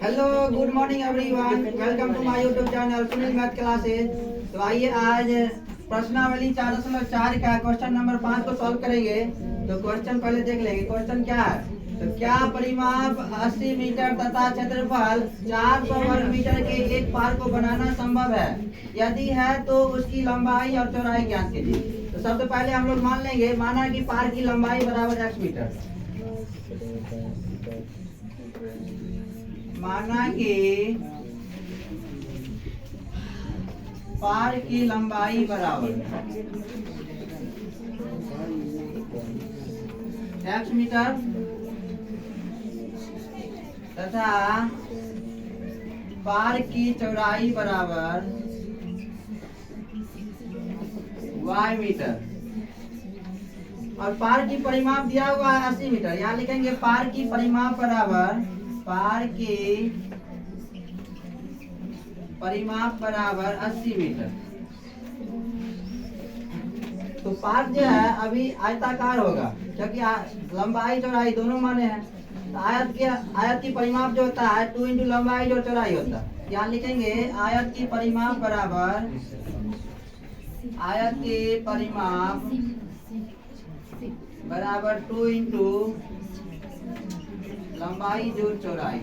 Hello good morning everyone, welcome to my YouTube channel Sunil math classes. तो आइए आज प्रश्नावली 4.4 का क्वेश्चन नंबर 5 को सॉल्व करेंगे। तो क्वेश्चन पहले देख लेंगे। क्वेश्चन क्या है? तो क्या परिमाप 80 मीटर तथा क्षेत्रफल 400 वर्ग मीटर के एक पार्क को बनाना संभव है? यदि है तो उसकी लंबाई और चौड़ाई ज्ञात कीजिए। तो सबसे पहले हम लोग मान लेंगे, माना कि पार्क की लंबाई बराबर x मीटर। माना कि पार्क की लंबाई बराबर x मीटर तथा पार्क की चौड़ाई बराबर y मीटर और पार्क की परिमाप दिया हुआ है 80 मीटर। यहाँ लिखेंगे पार्क की परिमाप बराबर 80 मीटर। तो पार्क जो है अभी आयताकार होगा क्योंकि लंबाई चौड़ाई दोनों माने हैं। तो आयत की परिमाप जो होता है 2 इंटू लंबाई जो चौड़ाई होता है। यहाँ लिखेंगे आयत की परिमाप बराबर 2 इंटू लंबाई जो चौड़ाई।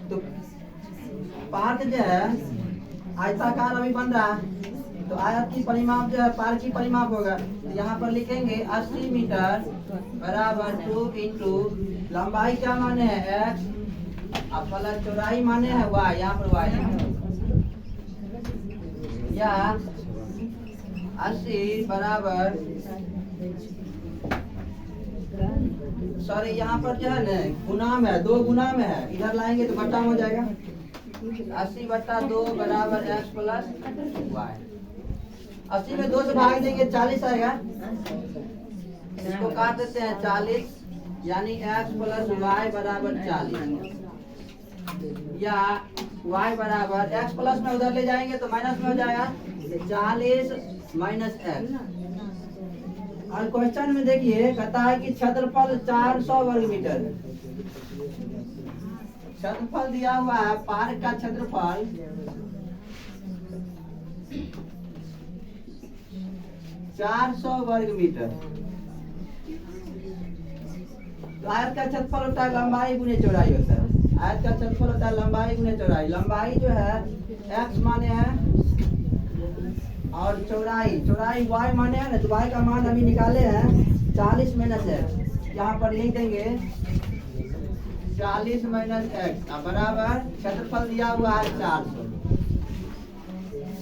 तो पार्क जो है आयताकार अभी बन रहा है, तो आयत की परिमाप जो है पार्क की परिमाप होगा। तो यहाँ पर लिखेंगे 80 मीटर बराबर 2 इंटू लंबाई क्या माने है x और प्लस चौड़ाई माने है y। यहाँ पर y या 80 बराबर सॉरी यहाँ पर जो है ना गुना में है, 2 गुना में है, इधर लाएंगे तो घटा हो जाएगा। 80/2 बराबर x प्लस y। 80 में 2 से भाग देंगे 40 आएगा। इसको काट देते हैं 40, यानी x प्लस y बराबर 40 या y बराबर x प्लस में उधर ले जाएंगे तो माइनस में हो जाएगा 40 माइनस x। और क्वेश्चन में देखिए कहता है कि क्षेत्रफल 400 वर्ग मीटर। क्षेत्रफल दिया हुआ है, पार्क का क्षेत्रफल 400 वर्ग मीटर। तो आयत का क्षेत्रफल होता है लंबाई गुने चौड़ाई होता है। आयत का क्षेत्रफल होता है लंबाई गुने चौड़ाई। लंबाई जो है x माने है और चौड़ाई y माने है ना। तो y का मान अभी निकाले हैं 40 माइनस x। यहाँ पर लिख देंगे 40 माइनस x बराबर क्षेत्रफल दिया हुआ है 400।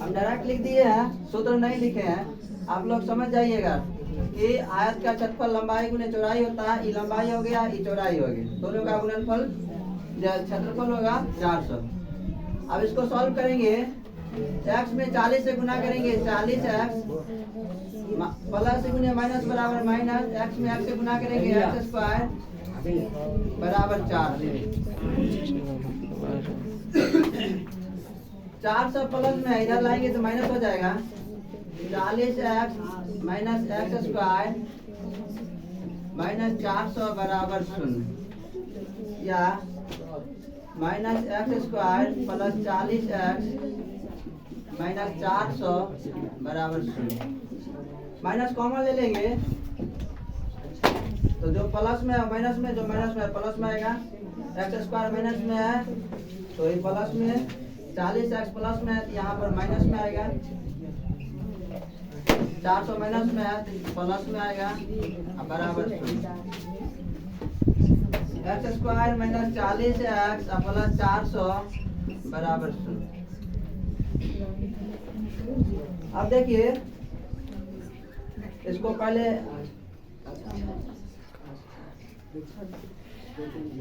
हम डायरेक्ट लिख दिए हैं, सूत्र नहीं लिखे हैं। आप लोग समझ जाइएगा कि आयत का क्षेत्रफल लंबाई गुने चौड़ाई होता है। ये लंबाई हो गया, ये चौड़ाई हो गई, दोनों का गुणनफल क्षेत्रफल होगा 400। अब इसको सॉल्व करेंगे। x में 40 से गुना करेंगे 40x प्लस से गुने माइनस बराबर माइनस x में x से गुना करेंगे x स्क्वायर बराबर 400 प्लस में इधर लाएंगे तो माइनस हो जाएगा। 40x minus x square minus 400 बराबर 0 या minus x square plus 40x minus 400 बराबर 0। माइनस कॉमन ले लेंगे तो जो प्लस में माइनस में, जो माइनस में प्लस में आएगा। x स्क्वायर माइनस में है तो ये प्लस में, 40x प्लस में है यहाँ पर माइनस में आएगा। 400 माइनस में है तो प्लस में आएगा बराबर 0। x square minus 40x plus 400 बराबर 0। अब देखिए इसको पहले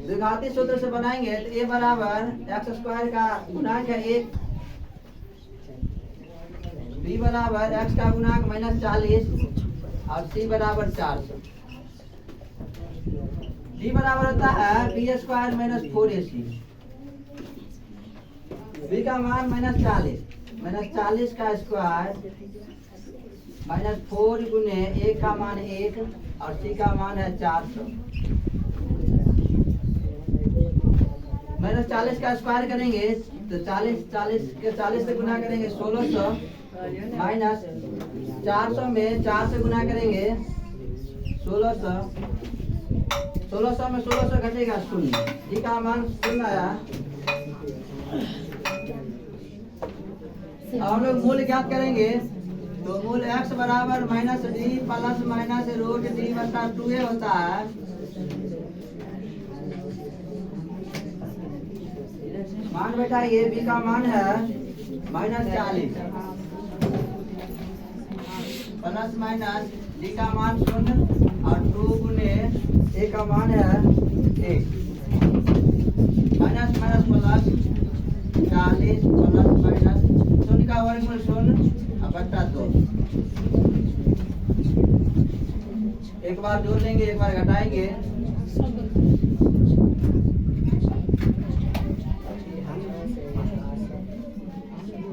द्विघाती सूत्र से बनाएंगे। तो a बराबर x स्क्वायर का गुणांक है 1, b बराबर x का गुणांक माइनस 40 और c बराबर 400। d बराबर होता है b square minus 4ac। b का मान माइनस 40 का स्क्वायर माइनस 4 गुने a का मान 1 और c का मान है 400। 40 का स्क्वायर करेंगे तो 40 से गुना करेंगे 1600 माइनस 400 में 4 से गुना करेंगे 1600 में 1600 घटेगा 0। जी का मान 0 आया। अब हम लोग मूल ज्ञात करेंगे तो मूल x बराबर minus D plus minus root D बटा 2a होता है। मान बेटा ये b का मान है माइनस 40 प्लस माइनस d का मान 0 और 2 गुने a का मान है 1 minus minus plus 40 plus minus 0 का वर्गमूल 0 बट्टा 2। एक बार जोड़ लेंगे एक बार घटाएंगे।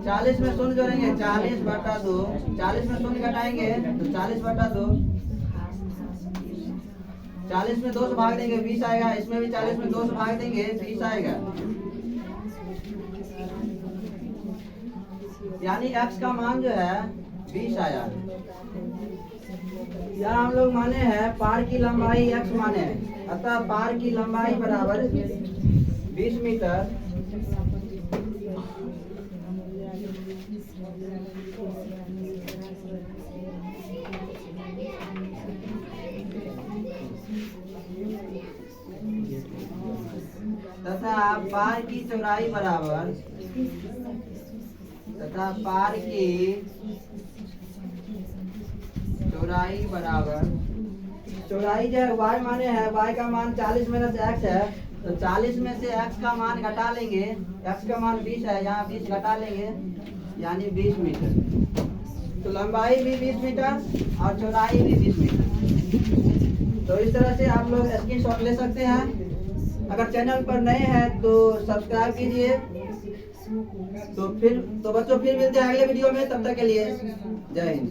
40 में 0 जोड़ेंगे 40 बटा 2। 40 में 0 घटाएंगे तो 40 बटा 2। 40 में 2 से भाग देंगे 20 आएगा। इसमें भी 40 में 2 से भाग देंगे 20 आएगा। यानी x का मान जो है 20 आया। यहाँ हम लोग माने हैं पार की लंबाई x माने हैं, अतः पार की लंबाई बराबर 20 मीटर। तथा पार की चौड़ाई बराबर चौड़ाई जो है y माने है, y का मान 40 माइनस x है तो 40 में से x का मान घटा लेंगे। x का मान 20 है, यहाँ 20 घटा लेंगे यानी 20 मीटर। तो लंबाई भी 20 मीटर और चौड़ाई भी 20 मीटर। तो इस तरह से आप लोग स्क्रीनशॉट ले सकते हैं। अगर चैनल पर नए हैं तो सब्सक्राइब कीजिए। तो बच्चों फिर मिलते हैं अगले वीडियो में, तब तक के लिए जय हिंद।